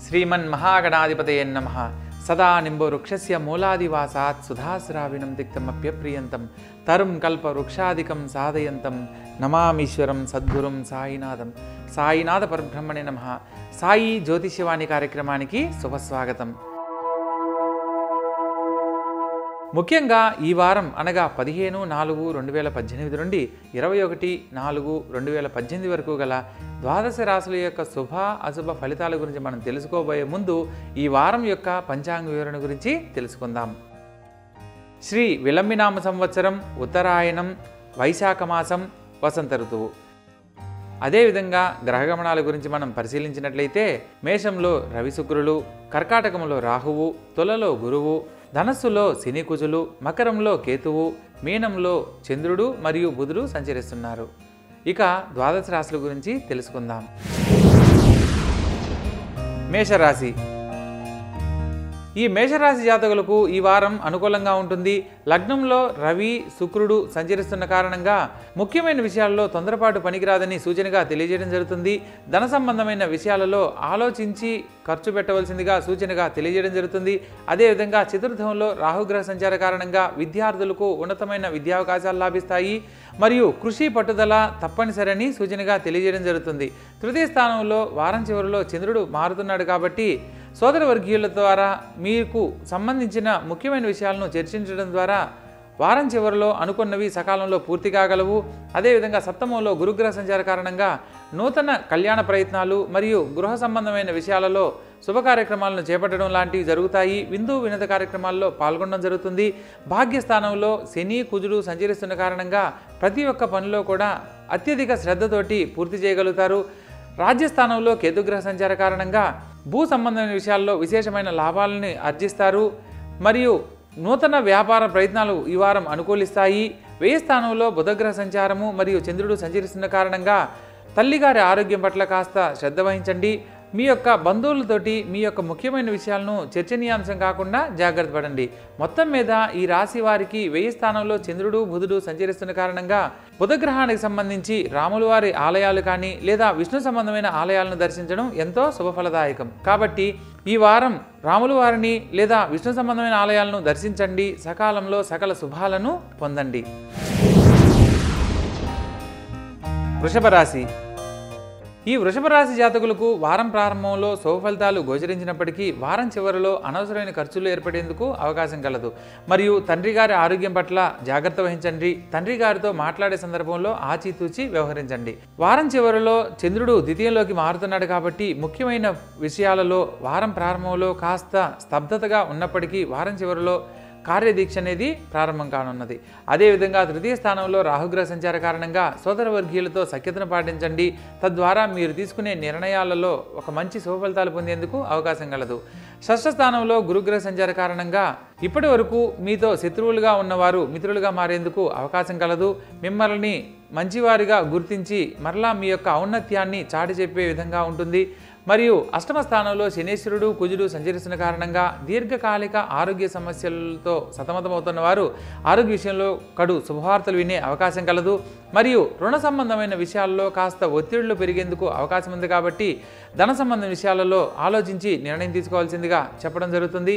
శ్రీమన్మహాగణాధిపతయే నమః. సదా నింబవృక్షస్య మూలాదివాసాత్ సుధాశ్రావిణం తిక్తమప్యప్రియంతం తరుం కల్పవృక్షాదికం సాధయంతం నమామీశ్వరం సద్గురుం సాయినాథం. సాయినాథ పరబ్రహ్మణే నమః. సాయి జ్యోతిష్యవాణి కార్యక్రమానికి శుభస్వాగతం. ముఖ్యంగా ఈ వారం అనగా 15/4/2018 నుండి 21/4/2018 వరకు గల ద్వాదశ రాశుల యొక్క శుభ అశుభ ఫలితాల గురించి మనం తెలుసుకోబోయే ముందు ఈ వారం యొక్క పంచాంగ వివరణ గురించి తెలుసుకుందాం. శ్రీ విలంబినామ సంవత్సరం, ఉత్తరాయణం, వైశాఖ మాసం, వసంత ఋతువు. అదేవిధంగా గ్రహగమనాల గురించి మనం పరిశీలించినట్లయితే మేషంలో రవి శుక్రులు, కర్కాటకంలో రాహువు, తులలో గురువు, ధనస్సులో శని కుజులు, మకరంలో కేతువు, మీనంలో చంద్రుడు మరియు బుధుడు సంచరిస్తున్నారు. ఇక ద్వాదశ రాశుల గురించి తెలుసుకుందాం. మేషరాశి. ఈ మేషరాశి జాతకులకు ఈ వారం అనుకూలంగా ఉంటుంది. లగ్నంలో రవి శుక్రుడు సంచరిస్తున్న కారణంగా ముఖ్యమైన విషయాల్లో తొందరపాటు పనికిరాదని సూచనగా తెలియజేయడం జరుగుతుంది. ధన సంబంధమైన విషయాలలో ఆలోచించి ఖర్చు పెట్టవలసిందిగా సూచనగా తెలియజేయడం జరుగుతుంది. అదేవిధంగా చతుర్థంలో రాహుగ్రహ సంచార కారణంగా విద్యార్థులకు ఉన్నతమైన విద్యావకాశాలు లాభిస్తాయి మరియు కృషి పట్టుదల తప్పనిసరని సూచనగా తెలియజేయడం జరుగుతుంది. తృతీయ స్థానంలో వారం చివరిలో చంద్రుడు మారుతున్నాడు కాబట్టి సోదర వర్గీయుల ద్వారా మీకు సంబంధించిన ముఖ్యమైన విషయాలను చర్చించడం ద్వారా వారం చివరిలో అనుకున్నవి సకాలంలో పూర్తి కాగలవు. అదేవిధంగా సప్తమంలో గురుగ్రహ సంచార కారణంగా నూతన కళ్యాణ ప్రయత్నాలు మరియు గృహ సంబంధమైన విషయాలలో శుభ కార్యక్రమాలను చేపట్టడం లాంటివి జరుగుతాయి. విందు వినోద కార్యక్రమాల్లో పాల్గొనడం జరుగుతుంది. భాగ్యస్థానంలో శని కుజుడు సంచరిస్తున్న కారణంగా ప్రతి ఒక్క పనిలో కూడా అత్యధిక శ్రద్ధతోటి పూర్తి చేయగలుగుతారు. రాజ్యస్థానంలో కేతుగ్రహ సంచార కారణంగా భూ సంబంధమైన విషయాల్లో విశేషమైన లాభాలను ఆర్జిస్తారు మరియు నూతన వ్యాపార ప్రయత్నాలు ఈ వారం అనుకూలిస్తాయి. వ్యయ స్థానంలో బుధగ్రహ సంచారము మరియు చంద్రుడు సంచరిస్తున్న కారణంగా తల్లిగారి ఆరోగ్యం పట్ల కాస్త శ్రద్ధ వహించండి. మీ యొక్క బంధువులతోటి మీ యొక్క ముఖ్యమైన విషయాలను చర్చనీయాంశం కాకుండా జాగ్రత్త పడండి. మొత్తం మీద ఈ రాశి వారికి వ్యయ స్థానంలో చంద్రుడు బుధుడు సంచరిస్తున్న కారణంగా బుధగ్రహానికి సంబంధించి రాముల వారి ఆలయాలు కానీ లేదా విష్ణు సంబంధమైన ఆలయాలను దర్శించడం ఎంతో శుభఫలదాయకం. కాబట్టి ఈ వారం రాముల వారిని లేదా విష్ణు సంబంధమైన ఆలయాలను దర్శించండి. సకాలంలో సకల శుభాలను పొందండి. వృషభ రాశి. ఈ వృషభ రాశి జాతకులకు వారం ప్రారంభంలో శుభ ఫలితాలు గోచరించినప్పటికీ వారం చివరిలో అనవసరమైన ఖర్చులు ఏర్పడేందుకు అవకాశం కలదు మరియు తండ్రి గారి ఆరోగ్యం పట్ల జాగ్రత్త వహించండి. తండ్రి గారితో మాట్లాడే సందర్భంలో ఆచితూచి వ్యవహరించండి. వారం చివరిలో చంద్రుడు ద్వితీయంలోకి మారుతున్నాడు కాబట్టి ముఖ్యమైన విషయాలలో వారం ప్రారంభంలో కాస్త స్తబ్దతగా ఉన్నప్పటికీ వారం చివరిలో కార్యదీక్ష అనేది ప్రారంభం కానున్నది. అదేవిధంగా తృతీయ స్థానంలో రాహుగ్రహ సంచార కారణంగా సోదర వర్గీయులతో సఖ్యతను పాటించండి. తద్వారా మీరు తీసుకునే నిర్ణయాలలో ఒక మంచి శుభ ఫలితాలు పొందేందుకు అవకాశం కలదు. షష్ఠ స్థానంలో గురుగ్రహ సంచార కారణంగా ఇప్పటి వరకు మీతో శత్రువులుగా ఉన్నవారు మిత్రులుగా మారేందుకు అవకాశం కలదు. మిమ్మల్ని మంచివారిగా గుర్తించి మరలా మీ యొక్క ఔన్నత్యాన్ని చాటి చెప్పే విధంగా ఉంటుంది. మరియు అష్టమ స్థానంలో శనేశ్వరుడు కుజుడు సంచరిస్తున్న కారణంగా దీర్ఘకాలిక ఆరోగ్య సమస్యలతో సతమతమవుతున్న వారు ఆరోగ్య విషయంలో కడు శుభవార్తలు వినే అవకాశం కలదు. మరియు రుణ సంబంధమైన విషయాల్లో కాస్త ఒత్తిళ్లు పెరిగేందుకు అవకాశం ఉంది కాబట్టి ధన సంబంధ విషయాలలో ఆలోచించి నిర్ణయం తీసుకోవాల్సిందిగా చెప్పడం జరుగుతుంది.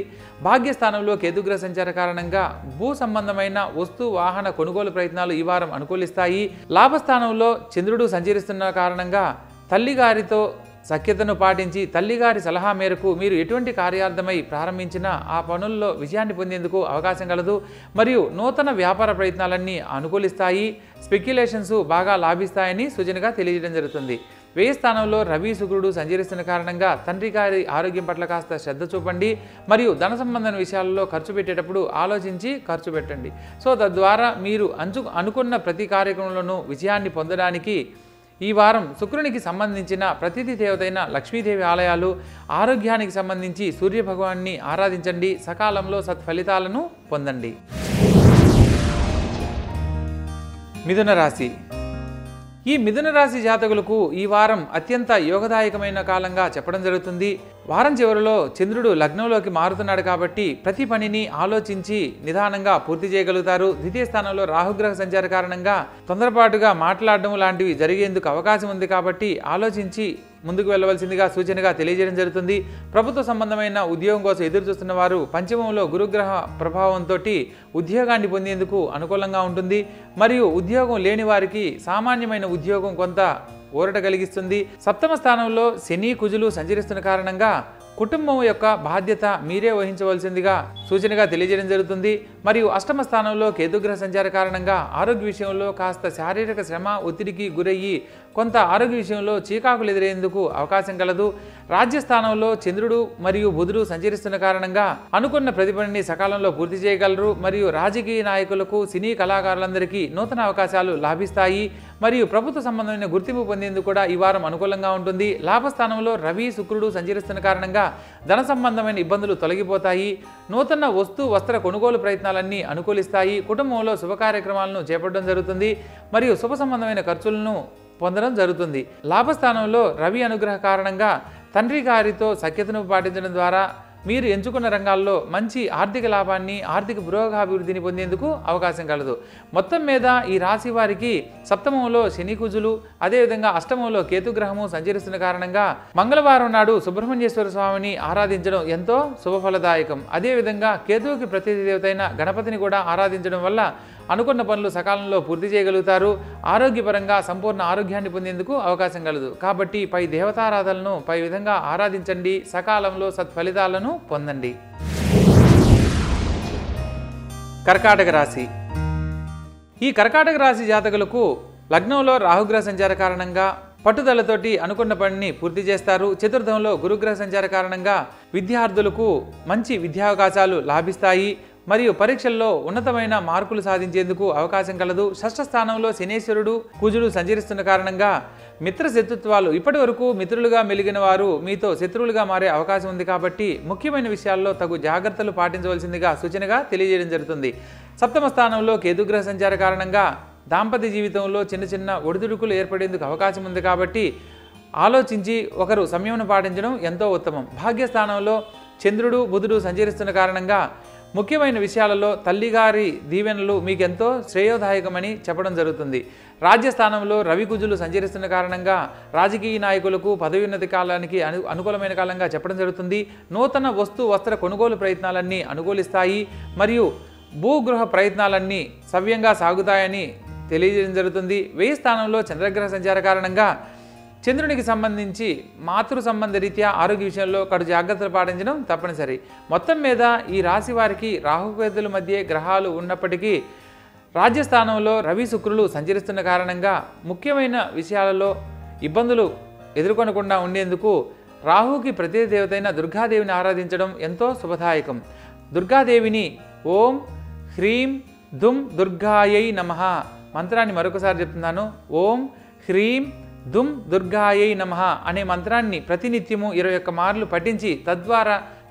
భాగ్యస్థానంలో కేతుగ్రహ సంచార కారణంగా భూ సంబంధమైన వస్తు వాహన కొనుగోలు ప్రయత్నాలు ఈ వారం అనుకూలిస్తాయి. లాభస్థానంలో చంద్రుడు సంచరిస్తున్న కారణంగా తల్లిగారితో సఖ్యతను పాటించి తల్లిగారి సలహా మేరకు మీరు ఎటువంటి కార్యార్థమై ప్రారంభించినా ఆ పనుల్లో విజయాన్ని పొందేందుకు అవకాశం కలదు మరియు నూతన వ్యాపార ప్రయత్నాలన్నీ అనుకూలిస్తాయి. స్పెక్యులేషన్స్ బాగా లాభిస్తాయని సూచనగా తెలియజేయడం జరుగుతుంది. వ్యయ స్థానంలో రవి శుక్రుడు సంచరిస్తున్న కారణంగా తండ్రి గారి ఆరోగ్యం పట్ల కాస్త శ్రద్ధ చూపండి మరియు ధన సంబంధమైన విషయాలలో ఖర్చు పెట్టేటప్పుడు ఆలోచించి ఖర్చు పెట్టండి. సో తద్వారా మీరు అనుకున్న ప్రతి కార్యక్రమంలోనూ విజయాన్ని పొందడానికి ఈ వారం శుక్రునికి సంబంధించిన ప్రతిథి దేవతైన లక్ష్మీదేవి ఆలయాలు, ఆరోగ్యానికి సంబంధించి సూర్యభగవాన్ని ఆరాధించండి. సకాలంలో సత్ఫలితాలను పొందండి. మిథున రాశి. ఈ మిథున రాశి జాతకులకు ఈ వారం అత్యంత యోగదాయకమైన కాలంగా చెప్పడం జరుగుతుంది. వారం చివరిలో చంద్రుడు లగ్నంలోకి మారుతున్నాడు కాబట్టి ప్రతి పనిని ఆలోచించి నిదానంగా పూర్తి చేయగలుగుతారు. ద్వితీయ స్థానంలో రాహుగ్రహ సంచార కారణంగా తొందరపాటుగా మాట్లాడడం లాంటివి జరిగేందుకు అవకాశం ఉంది కాబట్టి ఆలోచించి ముందుకు వెళ్ళవలసిందిగా సూచనగా తెలియజేయడం జరుగుతుంది. ప్రభుత్వ సంబంధమైన ఉద్యోగం కోసం ఎదురు చూస్తున్న వారు పంచమంలో గురుగ్రహ ప్రభావంతో ఉద్యోగాన్ని పొందేందుకు అనుకూలంగా ఉంటుంది. మరియు ఉద్యోగం లేని వారికి సామాన్యమైన ఉద్యోగం కొంత ఊరట కలిగిస్తుంది. సప్తమ స్థానంలో శని కుజులు సంచరిస్తున్న కారణంగా కుటుంబం యొక్క బాధ్యత మీరే వహించవలసిందిగా సూచనగా తెలియజేయడం జరుగుతుంది. మరియు అష్టమ స్థానంలో కేతుగ్రహ సంచార కారణంగా ఆరోగ్య విషయంలో కాస్త శారీరక శ్రమ ఒత్తిడికి గురయ్యి కొంత ఆరోగ్య విషయంలో చీకాకులు ఎదురయ్యేందుకు అవకాశం కలదు. రాజ్యస్థానంలో చంద్రుడు మరియు బుధుడు సంచరిస్తున్న కారణంగా అనుకున్న ప్రతి పనిని సకాలంలో పూర్తి చేయగలరు. మరియు రాజకీయ నాయకులకు సినీ కళాకారులందరికీ నూతన అవకాశాలు లాభిస్తాయి. మరియు ప్రభుత్వ సంబంధమైన గుర్తింపు పొందేందుకు కూడా ఈ వారం అనుకూలంగా ఉంటుంది. లాభస్థానంలో రవి శుక్రుడు సంచరిస్తున్న కారణంగా ధన సంబంధమైన ఇబ్బందులు తొలగిపోతాయి. నూతన వస్త్ర కొనుగోలు ప్రయత్నాలన్నీ అనుకూలిస్తాయి. కుటుంబంలో శుభ కార్యక్రమాలను చేపట్టడం జరుగుతుంది. మరియు శుభ సంబంధమైన ఖర్చులను పొందడం జరుగుతుంది. లాభస్థానంలో రవి అనుగ్రహ కారణంగా తండ్రి గారితో సఖ్యతను పాటించడం ద్వారా మీరు ఎంచుకున్న రంగాల్లో మంచి ఆర్థిక లాభాన్ని ఆర్థిక పురోగాభివృద్ధిని పొందేందుకు అవకాశం కలదు. మొత్తం మీద ఈ రాశి వారికి సప్తమంలో శని కుజులు అదేవిధంగా అష్టమంలో కేతుగ్రహము సంచరిస్తున్న కారణంగా మంగళవారం నాడు సుబ్రహ్మణ్యేశ్వర స్వామిని ఆరాధించడం ఎంతో శుభఫలదాయకం. అదేవిధంగా కేతువుకి ప్రతిదేవతైన గణపతిని కూడా ఆరాధించడం వల్ల అనుకున్న పనులు సకాలంలో పూర్తి చేయగలుగుతారు. ఆరోగ్యపరంగా సంపూర్ణ ఆరోగ్యాన్ని పొందేందుకు అవకాశం కలదు. కాబట్టి పై దేవతారాధనలను పై విధంగా ఆరాధించండి. సకాలంలో సత్ఫలితాలను పొందండి. కర్కాటక రాశి. ఈ కర్కాటక రాశి జాతకులకు లగ్నంలో రాహుగ్రహ సంచార కారణంగా పట్టుదలతోటి అనుకున్న పనిని పూర్తి చేస్తారు. చతుర్థంలో గురుగ్రహ సంచార కారణంగా విద్యార్థులకు మంచి విద్యావకాశాలు లాభిస్తాయి. మరియు పరీక్షల్లో ఉన్నతమైన మార్కులు సాధించేందుకు అవకాశం కలదు. షష్ఠ స్థానంలో శనేశ్వరుడు కుజుడు సంచరిస్తున్న కారణంగా మిత్ర శత్రుత్వాలు ఇప్పటి వరకు మిత్రులుగా మెలిగిన వారు మీతో శత్రువులుగా మారే అవకాశం ఉంది. కాబట్టి ముఖ్యమైన విషయాల్లో తగు జాగ్రత్తలు పాటించవలసిందిగా సూచనగా తెలియజేయడం జరుగుతుంది. సప్తమ స్థానంలో కేతుగ్రహ సంచార కారణంగా దాంపత్య జీవితంలో చిన్న చిన్న ఒడిదుడుకులు ఏర్పడేందుకు అవకాశం ఉంది. కాబట్టి ఆలోచించి ఒకరు సంయమనం పాటించడం ఎంతో ఉత్తమం. భాగ్యస్థానంలో చంద్రుడు బుధుడు సంచరిస్తున్న కారణంగా ముఖ్యమైన విషయాలలో తల్లిగారి దీవెనలు మీకెంతో శ్రేయోదాయకమని చెప్పడం జరుగుతుంది. రాజ్యస్థానంలో రవి కుజులు సంచరిస్తున్న కారణంగా రాజకీయ నాయకులకు పదవీన్నతి కాలానికి అనుకూలమైన కాలంగా చెప్పడం జరుగుతుంది. నూతన వస్త్ర కొనుగోలు ప్రయత్నాలన్నీ అనుకూలిస్తాయి. మరియు భూగృహ ప్రయత్నాలన్నీ సవ్యంగా సాగుతాయని తెలియజేయడం జరుగుతుంది. వ్యయ స్థానంలో చంద్రగ్రహ సంచార కారణంగా చంద్రునికి సంబంధించి మాతృ సంబంధ రీత్యా ఆరోగ్య విషయంలో కడు జాగ్రత్తలు పాటించడం తప్పనిసరి. మొత్తం మీద ఈ రాశి వారికి రాహుకేతుల మధ్య గ్రహాలు ఉన్నప్పటికీ రాజ్యస్థానంలో రవి శుక్రులు సంచరిస్తున్న కారణంగా ముఖ్యమైన విషయాలలో ఇబ్బందులు ఎదుర్కొనకుండా ఉండేందుకు రాహుకి ప్రతి దేవతైన దుర్గాదేవిని ఆరాధించడం ఎంతో శుభదాయకం. దుర్గాదేవిని ఓం హ్రీం దుం దుర్గాయై నమః మంత్రాన్ని మరొకసారి చెప్తున్నాను. ఓం హ్రీం దుం దుర్గాయై నమః అనే మంత్రాన్ని ప్రతినిత్యము 21 మార్లు పఠించి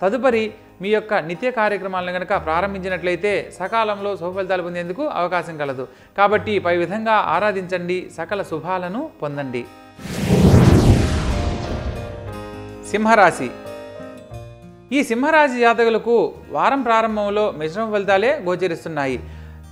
తదుపరి మీ యొక్క నిత్య కార్యక్రమాలను కనుక ప్రారంభించినట్లయితే సకాలంలో శుభఫలితాలు పొందేందుకు అవకాశం కలదు. కాబట్టి పై విధంగా ఆరాధించండి. సకల శుభాలను పొందండి. సింహరాశి. ఈ సింహరాశి జాతకులకు వారం ప్రారంభంలో మిశ్రమ ఫలితాలే గోచరిస్తున్నాయి.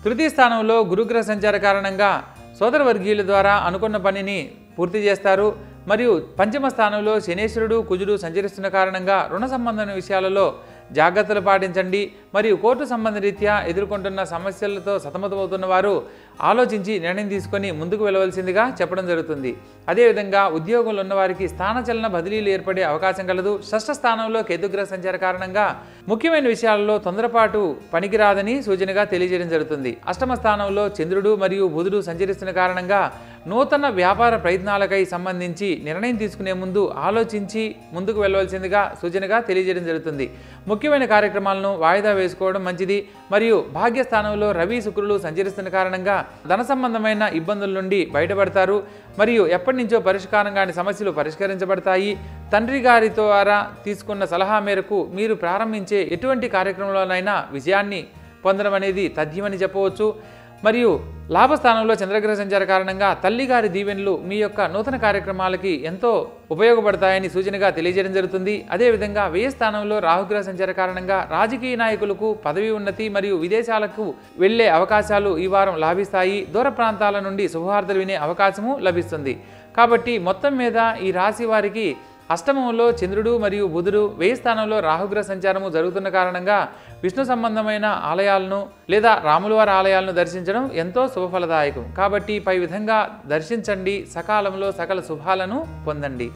తృతీయ స్థానంలో గురుగ్రహ సంచార కారణంగా సోదర వర్గీయుల ద్వారా అనుకున్న పనిని పూర్తి చేస్తారు. మరియు పంచమ స్థానంలో శనేశ్వరుడు కుజుడు సంచరిస్తున్న కారణంగా రుణ సంబంధమైన విషయాలలో జాగ్రత్తలు పాటించండి. మరియు కోర్టు సంబంధ రీత్యా ఎదుర్కొంటున్న సమస్యలతో సతమతమవుతున్న వారు ఆలోచించి నిర్ణయం తీసుకొని ముందుకు వెళ్ళవలసిందిగా చెప్పడం జరుగుతుంది. అదేవిధంగా ఉద్యోగంలో ఉన్నవారికి స్థానచలన బదిలీలు ఏర్పడే అవకాశం కలదు. షష్ఠ స్థానంలో కేతుగ్రహ సంచార కారణంగా ముఖ్యమైన విషయాలలో తొందరపాటు పనికిరాదని సూచనగా తెలియజేయడం జరుగుతుంది. అష్టమ స్థానంలో చంద్రుడు మరియు బుధుడు సంచరిస్తున్న కారణంగా నూతన వ్యాపార ప్రయత్నాలకై సంబంధించి నిర్ణయం తీసుకునే ముందు ఆలోచించి ముందుకు వెళ్ళవలసిందిగా సూచనగా తెలియజేయడం జరుగుతుంది. ముఖ్యమైన కార్యక్రమాలను వాయిదా వేసుకోవడం మంచిది. మరియు భాగ్యస్థానంలో రవి శుక్రులు సంచరిస్తున్న కారణంగా ధన సంబంధమైన ఇబ్బందుల నుండి బయటపడతారు. మరియు ఎప్పటి నుంచో పరిష్కారం కాని సమస్యలు పరిష్కరించబడతాయి. తండ్రి గారి ద్వారా తీసుకున్న సలహా మేరకు మీరు ప్రారంభించే ఎటువంటి కార్యక్రమంలోనైనా విజయాన్ని పొందడం అనేది తథ్యమని చెప్పవచ్చు. మరియు లాభస్థానంలో చంద్రగ్రహ సంచార కారణంగా తల్లిగారి దీవెనలు మీ యొక్క నూతన కార్యక్రమాలకి ఎంతో ఉపయోగపడతాయని సూచనగా తెలియజేయడం జరుగుతుంది. అదేవిధంగా వ్యయ స్థానంలో రాహుగ్రహ సంచార కారణంగా రాజకీయ నాయకులకు పదవి ఉన్నతి మరియు విదేశాలకు వెళ్లే అవకాశాలు ఈ వారం లాభిస్తాయి. దూర ప్రాంతాల నుండి శుభవార్తలు వినే అవకాశము లభిస్తుంది. కాబట్టి మొత్తం మీద ఈ రాశి వారికి అష్టమంలో చంద్రుడు మరియు బుధుడు, వ్యయ స్థానంలో రాహుగ్రహ సంచారము జరుగుతున్న కారణంగా విష్ణు సంబంధమైన ఆలయాలను లేదా రాములవారి ఆలయాలను దర్శించడం ఎంతో శుభఫలదాయకం. కాబట్టి పై విధంగా దర్శించండి, సకాలంలో సకల శుభాలను పొందండి.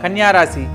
కన్యారాశి.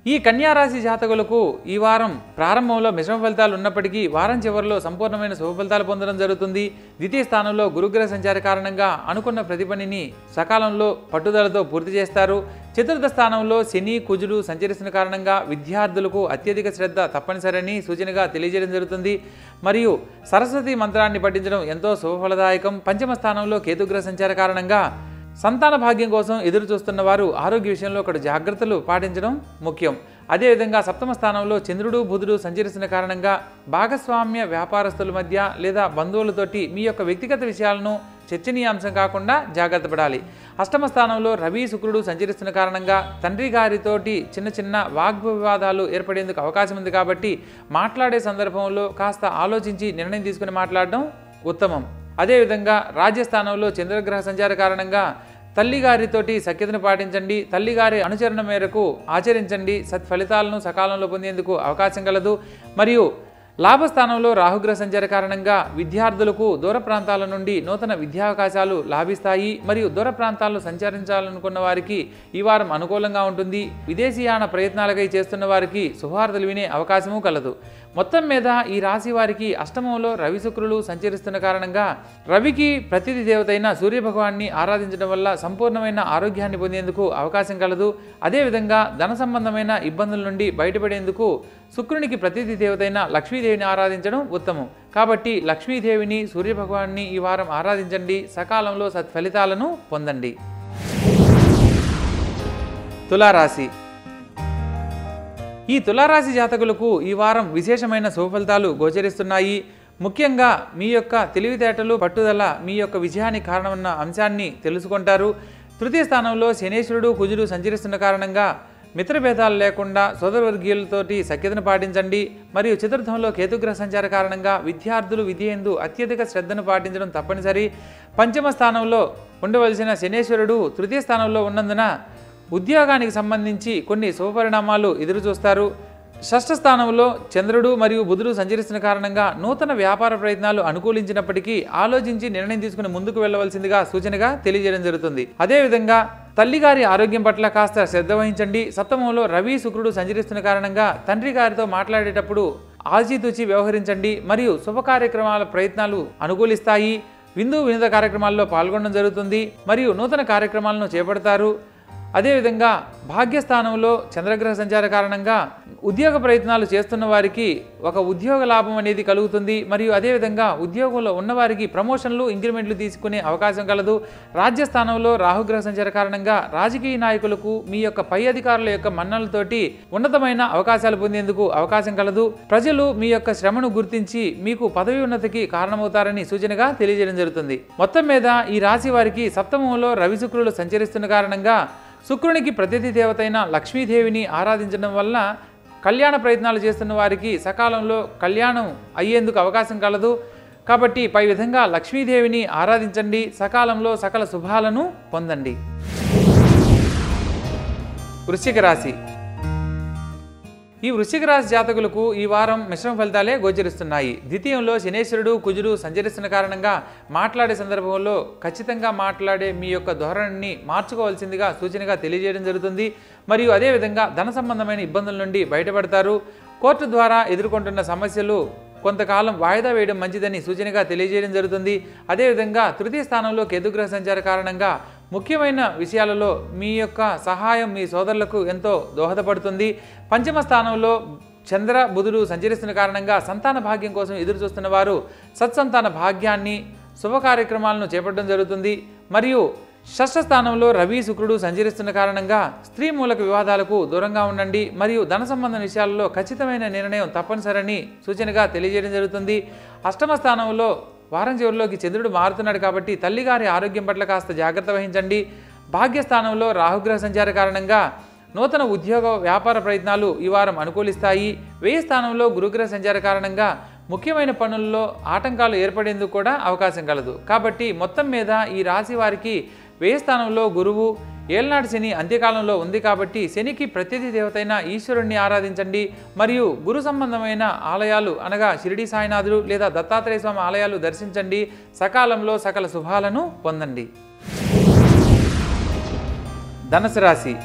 ఈ కన్యారాశి జాతకులకు ఈ వారం ప్రారంభంలో మిశ్రమ ఫలితాలు ఉన్నప్పటికీ వారం చివరిలో సంపూర్ణమైన శుభ ఫలితాలు పొందడం జరుగుతుంది. ద్వితీయ స్థానంలో గురుగ్రహ సంచార కారణంగా అనుకున్న ప్రతి పనిని సకాలంలో పట్టుదలతో పూర్తి చేస్తారు. చతుర్థ స్థానంలో శని, కుజుడు సంచరిస్తున్న కారణంగా విద్యార్థులకు అత్యధిక శ్రద్ధ తప్పనిసరని సూచనగా తెలియజేయడం జరుగుతుంది. మరియు సరస్వతి మంత్రాన్ని పఠించడం ఎంతో శుభఫలదాయకం. పంచమ స్థానంలో కేతుగ్రహ సంచార కారణంగా సంతాన భాగ్యం కోసం ఎదురు చూస్తున్న వారు ఆరోగ్య విషయంలో ఒకటి జాగ్రత్తలు పాటించడం ముఖ్యం. అదేవిధంగా సప్తమ స్థానంలో చంద్రుడు, బుధుడు సంచరిస్తున్న కారణంగా భాగస్వామ్య వ్యాపారస్తుల మధ్య లేదా బంధువులతోటి మీ యొక్క వ్యక్తిగత విషయాలను చర్చనీయాంశం కాకుండా జాగ్రత్త పడాలి. అష్టమ స్థానంలో రవి, శుక్రుడు సంచరిస్తున్న కారణంగా తండ్రి గారితోటి చిన్న చిన్న వాగ్వివాదాలు ఏర్పడేందుకు అవకాశం ఉంది. కాబట్టి మాట్లాడే సందర్భంలో కాస్త ఆలోచించి నిర్ణయం తీసుకుని మాట్లాడడం ఉత్తమం. అదేవిధంగా రాజ్యస్థానంలో చంద్రగ్రహ సంచార కారణంగా తల్లిగారితోటి సఖ్యతను పాటించండి. తల్లిగారి అనుచరణ మేరకు ఆచరించండి. సత్ఫలితాలను సకాలంలో పొందేందుకు అవకాశం కలదు. మరియు లాభస్థానంలో రాహుగ్రహ సంచార కారణంగా విద్యార్థులకు దూర ప్రాంతాల నుండి నూతన విద్యావకాశాలు లాభిస్తాయి. మరియు దూర ప్రాంతాల్లో సంచరించాలనుకున్న వారికి ఈ వారం అనుకూలంగా ఉంటుంది. విదేశీయాన ప్రయత్నాలకై చేస్తున్న వారికి శుభవార్తలు వినే అవకాశము కలదు. మొత్తం మీద ఈ రాశి వారికి అష్టమంలో రవి, శుక్రులు సంచరిస్తున్న కారణంగా రవికి ప్రతిథి దేవతైన సూర్యభగవాన్ని ఆరాధించడం వల్ల సంపూర్ణమైన ఆరోగ్యాన్ని పొందేందుకు అవకాశం కలదు. అదేవిధంగా ధన సంబంధమైన ఇబ్బందుల నుండి బయటపడేందుకు శుక్రునికి ప్రతిథి దేవతైన లక్ష్మీదేవిని ఆరాధించడం ఉత్తమం. కాబట్టి లక్ష్మీదేవిని, సూర్యభగవాన్ని ఈ వారం ఆరాధించండి. సకాలంలో సత్ఫలితాలను పొందండి. తులారాశి. ఈ తులారాశి జాతకులకు ఈ వారం విశేషమైన శుభఫలితాలు గోచరిస్తున్నాయి. ముఖ్యంగా మీ యొక్క తెలివితేటలు, పట్టుదల మీ యొక్క విజయానికి కారణమన్న అంశాన్ని తెలుసుకుంటారు. తృతీయ స్థానంలో శనేశ్వరుడు, కుజుడు సంచరిస్తున్న కారణంగా మిత్రభేదాలు లేకుండా సోదరవర్గీయులతోటి సఖ్యతను పాటించండి. మరియు చతుర్థంలో కేతుగ్రహ సంచార కారణంగా విద్యార్థులు విద్యందు అత్యధిక శ్రద్ధను పాటించడం తప్పనిసరి. పంచమ స్థానంలో ఉండవలసిన శనేశ్వరుడు తృతీయ స్థానంలో ఉన్నందున ఉద్యోగానికి సంబంధించి కొన్ని శుభపరిణామాలు ఎదురు చూస్తారు. షష్ఠ స్థానంలో చంద్రుడు మరియు బుధుడు సంచరిస్తున్న కారణంగా నూతన వ్యాపార ప్రయత్నాలు అనుకూలించినప్పటికీ ఆలోచించి నిర్ణయం తీసుకుని ముందుకు వెళ్ళవలసిందిగా సూచనగా తెలియజేయడం జరుగుతుంది. అదేవిధంగా తల్లిగారి ఆరోగ్యం పట్ల కాస్త శ్రద్ధ వహించండి. సప్తమంలో రవి, శుక్రుడు సంచరిస్తున్న కారణంగా తండ్రి గారితో మాట్లాడేటప్పుడు ఆచితూచి వ్యవహరించండి. మరియు శుభ కార్యక్రమాల ప్రయత్నాలు అనుకూలిస్తాయి. విందు వినోద కార్యక్రమాల్లో పాల్గొనడం జరుగుతుంది. మరియు నూతన కార్యక్రమాలను చేపడతారు. అదేవిధంగా భాగ్యస్థానంలో చంద్రగ్రహ సంచార కారణంగా ఉద్యోగ ప్రయత్నాలు చేస్తున్న వారికి ఒక ఉద్యోగ లాభం అనేది కలుగుతుంది. మరియు అదేవిధంగా ఉద్యోగంలో ఉన్నవారికి ప్రమోషన్లు, ఇంక్రిమెంట్లు తీసుకునే అవకాశం కలదు. రాజ్యస్థానంలో రాహుగ్రహ సంచార కారణంగా రాజకీయ నాయకులకు మీ యొక్క పై అధికారుల యొక్క మన్ననలతోటి ఉన్నతమైన అవకాశాలు పొందేందుకు అవకాశం కలదు. ప్రజలు మీ యొక్క శ్రమను గుర్తించి మీకు పదవి ఉన్నతికి కారణమవుతారని సూచనగా తెలియజేయడం జరుగుతుంది. మొత్తం మీద ఈ రాశి వారికి సప్తమంలో రవి, శుక్రులు సంచరిస్తున్న కారణంగా శుక్రునికి ప్రతిథి దేవతైన లక్ష్మీదేవిని ఆరాధించడం వల్ల కళ్యాణ ప్రయత్నాలు చేస్తున్న వారికి సకాలంలో కళ్యాణం అయ్యేందుకు అవకాశం కలదు. కాబట్టి పై విధంగా లక్ష్మీదేవిని ఆరాధించండి. సకాలంలో సకల శుభాలను పొందండి. వృశ్చిక రాశి. ఈ వృశ్చిక రాశి జాతకులకు ఈ వారం మిశ్రమ ఫలితాలే గోచరిస్తున్నాయి. ద్వితీయంలో శనేశ్వరుడు, కుజుడు సంచరిస్తున్న కారణంగా మాట్లాడే సందర్భంలో ఖచ్చితంగా మాట్లాడే మీ యొక్క ధోరణిని మార్చుకోవాల్సిందిగా సూచనగా తెలియజేయడం జరుగుతుంది. మరియు అదేవిధంగా ధన సంబంధమైన ఇబ్బందుల నుండి బయటపడతారు. కోర్టు ద్వారా ఎదుర్కొంటున్న సమస్యలు కొంతకాలం వాయిదా వేయడం మంచిదని సూచనగా తెలియజేయడం జరుగుతుంది. అదేవిధంగా తృతీయ స్థానంలో కేతుగ్రహ సంచార కారణంగా ముఖ్యమైన విషయాలలో మీ యొక్క సహాయం మీ సోదరులకు ఎంతో దోహదపడుతుంది. పంచమ స్థానంలో చంద్ర, బుధుడు సంచరిస్తున్న కారణంగా సంతాన భాగ్యం కోసం ఎదురు చూస్తున్న వారు సత్సంతాన భాగ్యాన్ని, శుభ కార్యక్రమాలను చేపట్టడం జరుగుతుంది. మరియు షష్ఠ స్థానంలో రవి, శుక్రుడు సంచరిస్తున్న కారణంగా స్త్రీ మూలక వివాదాలకు దూరంగా ఉండండి. మరియు ధన సంబంధ విషయాలలో ఖచ్చితమైన నిర్ణయం తప్పనిసరని సూచనగా తెలియజేయడం జరుగుతుంది. అష్టమ స్థానంలో వారం చివరిలోకి చంద్రుడు మారుతున్నాడు కాబట్టి తల్లిగారి ఆరోగ్యం పట్ల కాస్త జాగ్రత్త వహించండి. భాగ్యస్థానంలో రాహుగ్రహ సంచార కారణంగా నూతన ఉద్యోగ వ్యాపార ప్రయత్నాలు ఈ వారం అనుకూలిస్తాయి. వ్యయ స్థానంలో గురుగ్రహ సంచార కారణంగా ముఖ్యమైన పనుల్లో ఆటంకాలు ఏర్పడేందుకు కూడా అవకాశం కలదు. కాబట్టి మొత్తం మీద ఈ రాశి వారికి వ్యయ స్థానంలో గురువు, ఏళ్నాటి శని అంత్యకాలంలో ఉంది కాబట్టి శనికి ప్రత్యర్థి దేవతైన ఈశ్వరుణ్ణి ఆరాధించండి. మరియు గురు సంబంధమైన ఆలయాలు అనగా షిరిడి సాయినాథుడు లేదా దత్తాత్రేయ స్వామి ఆలయాలు దర్శించండి. సకాలంలో సకల శుభాలను పొందండి. ధనుసు రాశి.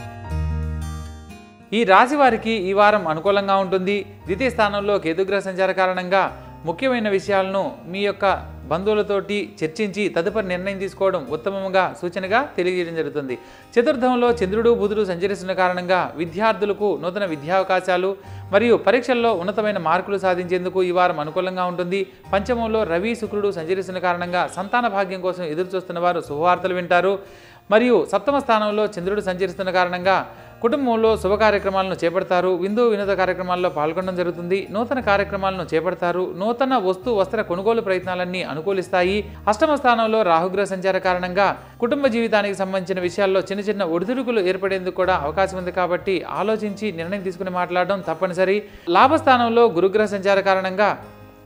ఈ రాశి వారికి ఈ వారం అనుకూలంగా ఉంటుంది. ద్వితీయ స్థానంలో కేతుగ్రహ సంచార కారణంగా ముఖ్యమైన విషయాలను మీ యొక్క బంధువులతోటి చర్చించి తదుపరి నిర్ణయం తీసుకోవడం ఉత్తమంగా సూచనగా తెలియజేయడం జరుగుతుంది. చతుర్థంలో చంద్రుడు బుధుడు సంచరిస్తున్న కారణంగా విద్యార్థులకు నూతన విద్యావకాశాలు మరియు పరీక్షల్లో ఉన్నతమైన మార్కులు సాధించేందుకు ఈ వారం అనుకూలంగా ఉంటుంది. పంచమంలో రవి శుక్రుడు సంచరిస్తున్న కారణంగా సంతాన భాగ్యం కోసం ఎదురు చూస్తున్న వారు శుభవార్తలు వింటారు. మరియు సప్తమ స్థానంలో చంద్రుడు సంచరిస్తున్న కారణంగా కుటుంబంలో శుభ కార్యక్రమాలను చేపడతారు. విందు వినోద కార్యక్రమాల్లో పాల్గొనడం జరుగుతుంది. నూతన కార్యక్రమాలను చేపడతారు. నూతన వస్త్ర కొనుగోలు ప్రయత్నాలన్నీ అనుకూలిస్తాయి. అష్టమ స్థానంలో రాహుగ్రహ సంచార కారణంగా కుటుంబ జీవితానికి సంబంధించిన విషయాల్లో చిన్న చిన్న ఒడిదుడుకులు ఏర్పడేందుకు కూడా అవకాశం ఉంది. కాబట్టి ఆలోచించి నిర్ణయం తీసుకుని మాట్లాడడం తప్పనిసరి. లాభస్థానంలో గురుగ్రహ సంచార కారణంగా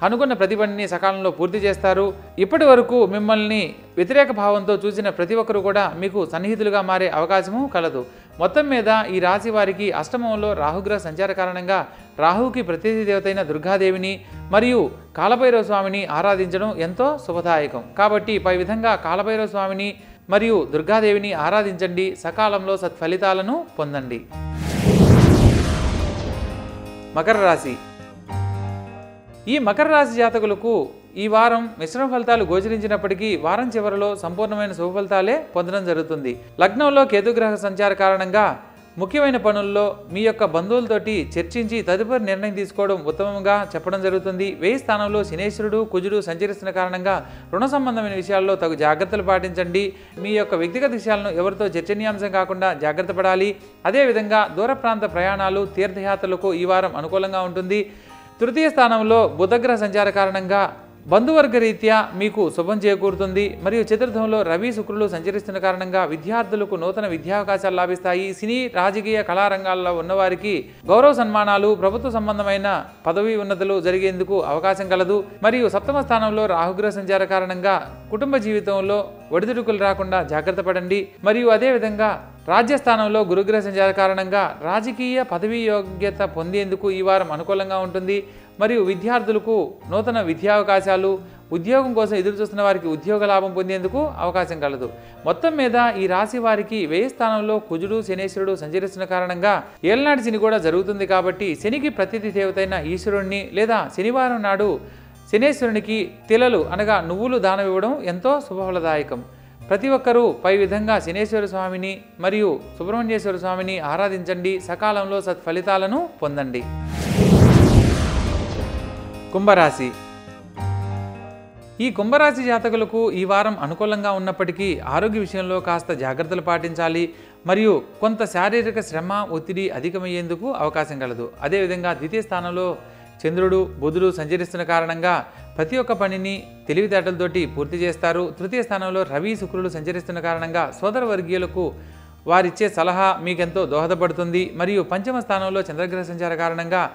అనుకున్న ప్రతి పనిని సకాలంలో పూర్తి చేస్తారు. ఇప్పటి వరకు మిమ్మల్ని వ్యతిరేక భావంతో చూసిన ప్రతి ఒక్కరు కూడా మీకు సన్నిహితులుగా మారే అవకాశము కలదు. మొత్తం మీద ఈ రాశి వారికి అష్టమంలో రాహుగ్రహ సంచార కారణంగా రాహుకి ప్రతినిధి దేవతైన దుర్గాదేవిని మరియు కాలభైరవ స్వామిని ఆరాధించడం ఎంతో శుభదాయకం. కాబట్టి పై విధంగా కాలభైరవ స్వామిని మరియు దుర్గాదేవిని ఆరాధించండి. సకాలంలో సత్ఫలితాలను పొందండి. మకర రాశి. ఈ మకర రాశి జాతకులకు ఈ వారం మిశ్రమ ఫలితాలు గోచరించినప్పటికీ వారం చివరిలో సంపూర్ణమైన శుభ ఫలితాలే పొందడం జరుగుతుంది. లగ్నంలో కేతుగ్రహ సంచార కారణంగా ముఖ్యమైన పనుల్లో మీ యొక్క బంధువులతోటి చర్చించి తదుపరి నిర్ణయం తీసుకోవడం ఉత్తమంగా చెప్పడం జరుగుతుంది. వ్యయ స్థానంలో శనేశ్వరుడు కుజుడు సంచరిస్తున్న కారణంగా రుణ సంబంధమైన విషయాల్లో తగు జాగ్రత్తలు పాటించండి. మీ యొక్క వ్యక్తిగత విషయాలను ఎవరితో చర్చనీయాంశం కాకుండా జాగ్రత్త పడాలి. అదేవిధంగా దూర ప్రాంత ప్రయాణాలు తీర్థయాత్రలకు ఈ వారం అనుకూలంగా ఉంటుంది. తృతీయ స్థానంలో బుధగ్రహ సంచార కారణంగా బంధువర్గ రీత్యా మీకు శుభం చేకూరుతుంది. మరియు చతుర్థంలో రవి శుక్రులు సంచరిస్తున్న కారణంగా విద్యార్థులకు నూతన విద్యావకాశాలు లాభిస్తాయి. సినీ రాజకీయ కళారంగాల్లో ఉన్నవారికి గౌరవ సన్మానాలు, ప్రభుత్వ సంబంధమైన పదవి ఉన్నతులు జరిగేందుకు అవకాశం కలదు. మరియు సప్తమ స్థానంలో రాహుగ్రహ సంచార కారణంగా కుటుంబ జీవితంలో ఒడిదుడుకులు రాకుండా జాగ్రత్త పడండి. మరియు అదేవిధంగా రాజ్యస్థానంలో గురుగ్రహ సంచార కారణంగా రాజకీయ పదవీ యోగ్యత పొందేందుకు ఈ వారం అనుకూలంగా ఉంటుంది. మరియు విద్యార్థులకు నూతన విద్యావకాశాలు, ఉద్యోగం కోసం ఎదురు చూస్తున్న వారికి ఉద్యోగ లాభం పొందేందుకు అవకాశం కలదు. మొత్తం మీద ఈ రాశి వారికి వ్యయ స్థానంలో కుజుడు శనేశ్వరుడు సంచరిస్తున్న కారణంగా ఏళ్నాటి శని కూడా జరుగుతుంది. కాబట్టి శనికి ప్రతినిధి దేవతైన ఈశ్వరుణ్ణి లేదా శనివారం నాడు శనేశ్వరునికి తిలలు అనగా నువ్వులు దానం ఇవ్వడం ఎంతో శుభఫలదాయకం. ప్రతి ఒక్కరూ పై విధంగా శనేశ్వర స్వామిని మరియు సుబ్రహ్మణ్యేశ్వర స్వామిని ఆరాధించండి. సకాలంలో సత్ఫలితాలను పొందండి. కుంభరాశి. ఈ కుంభరాశి జాతకులకు ఈ వారం అనుకూలంగా ఉన్నప్పటికీ ఆరోగ్య విషయంలో కాస్త జాగ్రత్తలు పాటించాలి. మరియు కొంత శారీరక శ్రమ, ఒత్తిడి అధికమయ్యేందుకు అవకాశం కలదు. అదేవిధంగా ద్వితీయ స్థానంలో చంద్రుడు బుధుడు సంచరిస్తున్న కారణంగా ప్రతి ఒక్క పనిని తెలివితేటలతోటి పూర్తి చేస్తారు. తృతీయ స్థానంలో రవి శుక్రులు సంచరిస్తున్న కారణంగా సోదర వర్గీయులకు వారిచ్చే సలహా మీకెంతో దోహదపడుతుంది. మరియు పంచమ స్థానంలో చంద్రగ్రహ సంచార కారణంగా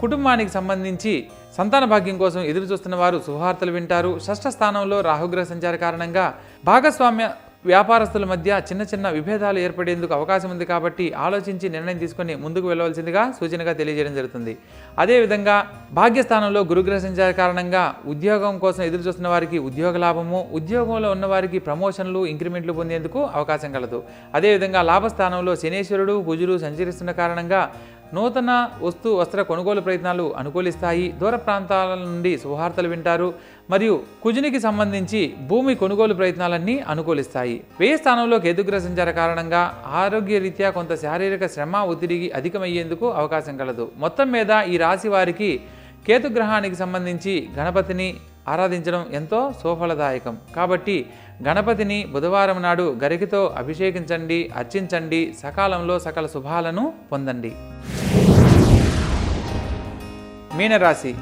కుటుంబానికి సంబంధించి సంతాన భాగ్యం కోసం ఎదురు చూస్తున్న వారు శుభవార్తలు వింటారు. షష్ఠ స్థానంలో రాహుగ్రహ సంచార కారణంగా భాగస్వామ్య వ్యాపారస్తుల మధ్య చిన్న చిన్న విభేదాలు ఏర్పడేందుకు అవకాశం ఉంది. కాబట్టి ఆలోచించి నిర్ణయం తీసుకొని ముందుకు వెళ్ళవలసిందిగా సూచనగా తెలియజేయడం జరుగుతుంది. అదేవిధంగా భాగ్యస్థానంలో గురుగ్రహ సంచార కారణంగా ఉద్యోగం కోసం ఎదురు చూస్తున్న వారికి ఉద్యోగ లాభము, ఉద్యోగంలో ఉన్న వారికి ప్రమోషన్లు, ఇంక్రిమెంట్లు పొందేందుకు అవకాశం కలదు. అదేవిధంగా లాభస్థానంలో శనేశ్వరుడు కుజుడు సంచరిస్తున్న కారణంగా నూతన వస్త్ర కొనుగోలు ప్రయత్నాలు అనుకూలిస్తాయి. దూర ప్రాంతాల నుండి శుభవార్తలు వింటారు. మరియు కుజునికి సంబంధించి భూమి కొనుగోలు ప్రయత్నాలన్నీ అనుకూలిస్తాయి. వ్యయ స్థానంలో కేతుగ్రహ సంచార కారణంగా ఆరోగ్య రీత్యా కొంత శారీరక శ్రమ, ఒత్తిడి అధికమయ్యేందుకు అవకాశం కలదు. మొత్తం మీద ఈ రాశి వారికి కేతుగ్రహానికి సంబంధించి గణపతిని ఆరాధించడం ఎంతో శుభఫలదాయకం. కాబట్టి గణపతిని బుధవారం నాడు గరికతో అభిషేకించండి, అర్చించండి. సకాలంలో సకల శుభాలను పొందండి. మీనరాశి.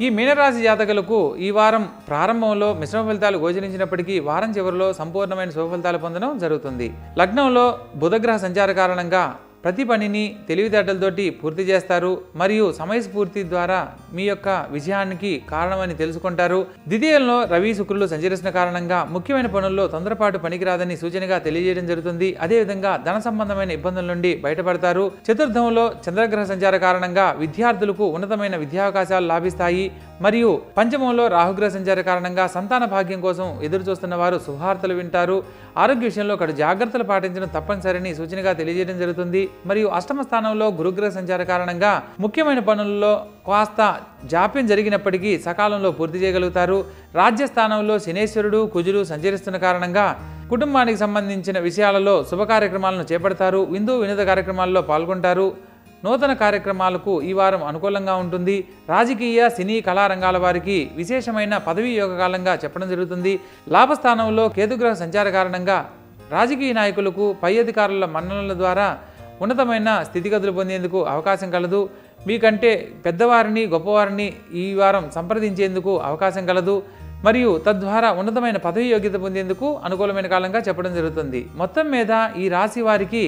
ఈ మీనరాశి జాతకులకు ఈ వారం ప్రారంభంలో మిశ్రమ ఫలితాలు గోచరించినప్పటికీ వారం చివరిలో సంపూర్ణమైన శుభ ఫలితాలు పొందడం జరుగుతుంది. లగ్నంలో బుధగ్రహ సంచార కారణంగా ప్రతి పనిని తెలివితేటలతోటి పూర్తి చేస్తారు మరియు సమయస్ఫూర్తి ద్వారా మీ యొక్క విజయానికి కారణమని తెలుసుకుంటారు. ద్వితీయంలో రవి శుక్రులు సంచరిస్తున్న కారణంగా ముఖ్యమైన పనుల్లో తొందరపాటు పనికిరాదని సూచనగా తెలియజేయడం జరుగుతుంది. అదేవిధంగా ధన సంబంధమైన ఇబ్బందుల నుండి బయటపడతారు. చతుర్థంలో చంద్రగ్రహ సంచార కారణంగా విద్యార్థులకు ఉన్నతమైన విద్యావకాశాలు లాభిస్తాయి. మరియు పంచమంలో రాహుగ్రహ సంచార కారణంగా సంతాన భాగ్యం కోసం ఎదురు చూస్తున్న వారు శుభవార్తలు వింటారు. ఆరోగ్య విషయంలో కడు జాగ్రత్తలు పాటించడం తప్పనిసరిని సూచనగా తెలియజేయడం జరుగుతుంది. మరియు అష్టమ స్థానంలో గురుగ్రహ సంచార కారణంగా ముఖ్యమైన పనుల్లో కాస్త జాప్యం జరిగినప్పటికీ సకాలంలో పూర్తి చేయగలుగుతారు. రాజ్యస్థానంలో శనేశ్వరుడు కుజుడు సంచరిస్తున్న కారణంగా కుటుంబానికి సంబంధించిన విషయాలలో శుభ కార్యక్రమాలను చేపడతారు. వినోద కార్యక్రమాల్లో పాల్గొంటారు. నూతన కార్యక్రమాలకు ఈ వారం అనుకూలంగా ఉంటుంది. రాజకీయ సినీ కళారంగాల వారికి విశేషమైన పదవీ యోగ కాలంగా చెప్పడం జరుగుతుంది. లాభస్థానంలో కేతుగ్రహ సంచార కారణంగా రాజకీయ నాయకులకు పై అధికారుల మన్ననల ద్వారా ఉన్నతమైన స్థితిగతులు పొందేందుకు అవకాశం కలదు. మీకంటే పెద్దవారిని గొప్పవారిని ఈ వారం సంప్రదించేందుకు అవకాశం కలదు మరియు తద్వారా ఉన్నతమైన పదవి యోగ్యత పొందేందుకు అనుకూలమైన కాలంగా చెప్పడం జరుగుతుంది. మొత్తం మీద ఈ రాశి వారికి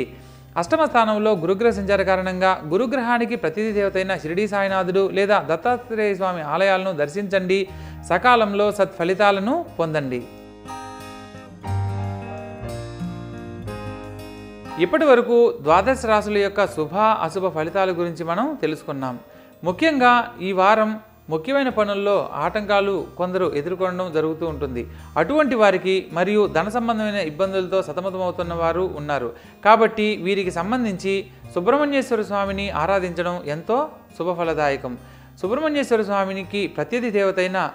అష్టమ స్థానంలో గురుగ్రహ సంచార కారణంగా గురుగ్రహానికి ప్రతినిధి దేవతైన షిరిడీ సాయినాథుడు లేదా దత్తాత్రేయ స్వామి ఆలయాలను దర్శించండి. సకాలంలో సత్ఫలితాలను పొందండి. ఇప్పటి వరకు ద్వాదశ రాశుల యొక్క శుభ అశుభ ఫలితాల గురించి మనం తెలుసుకున్నాం. ముఖ్యంగా ఈ వారం ముఖ్యమైన పనుల్లో ఆటంకాలు కొందరు ఎదుర్కొనడం జరుగుతూ ఉంటుంది. అటువంటి వారికి మరియు ధన సంబంధమైన ఇబ్బందులతో సతమతమవుతున్న వారు ఉన్నారు. కాబట్టి వీరికి సంబంధించి సుబ్రహ్మణ్యేశ్వర స్వామిని ఆరాధించడం ఎంతో శుభఫలదాయకం. సుబ్రహ్మణ్యేశ్వర స్వామినికి ప్రత్యధి దేవతైన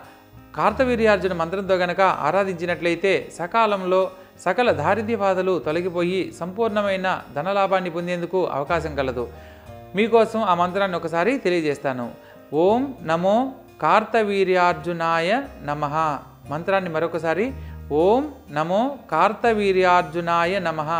కార్తవీర్యార్జున మంత్రంతో గనక ఆరాధించినట్లయితే సకాలంలో సకల దారిద్ర్య బాధలు తొలగిపోయి సంపూర్ణమైన ధనలాభాన్ని పొందేందుకు అవకాశం కలదు. మీకోసం ఆ మంత్రాన్ని ఒకసారి తెలియజేస్తాను. ఓం నమో కార్తవీర్యార్జునాయ నమః. మంత్రాన్ని మరొకసారి ఓం నమో కార్తవీర్యార్జునాయ నమః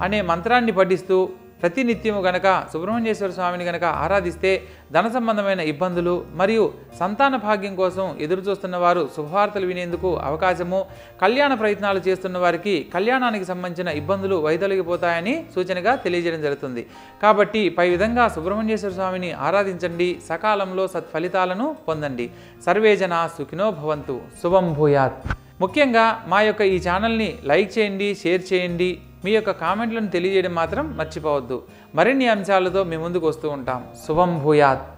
అనే మంత్రాన్ని పఠిస్తూ ప్రతినిత్యము గనక సుబ్రహ్మణ్యేశ్వర స్వామిని గనక ఆరాధిస్తే ధన సంబంధమైన ఇబ్బందులు మరియు సంతాన భాగ్యం కోసం ఎదురు చూస్తున్న వారు శుభవార్తలు వినేందుకు అవకాశము, కళ్యాణ ప్రయత్నాలు చేస్తున్న వారికి కళ్యాణానికి సంబంధించిన ఇబ్బందులు వైదొలిగిపోతాయని సూచనగా తెలియజేయడం జరుగుతుంది. కాబట్టి పై విధంగా సుబ్రహ్మణ్యేశ్వర స్వామిని ఆరాధించండి. సకాలంలో సత్ఫలితాలను పొందండి. సర్వే జనా సుఖినో భవంతు. శుభం భూయాత్. ముఖ్యంగా మా యొక్క ఈ ఛానల్ని లైక్ చేయండి, షేర్ చేయండి. మీ యొక్క కామెంట్లను తెలియజేయడం మాత్రం మర్చిపోవద్దు. మరిన్ని అంశాలతో మీ ముందుకు వస్తూ ఉంటాం. శుభం భూయాత్.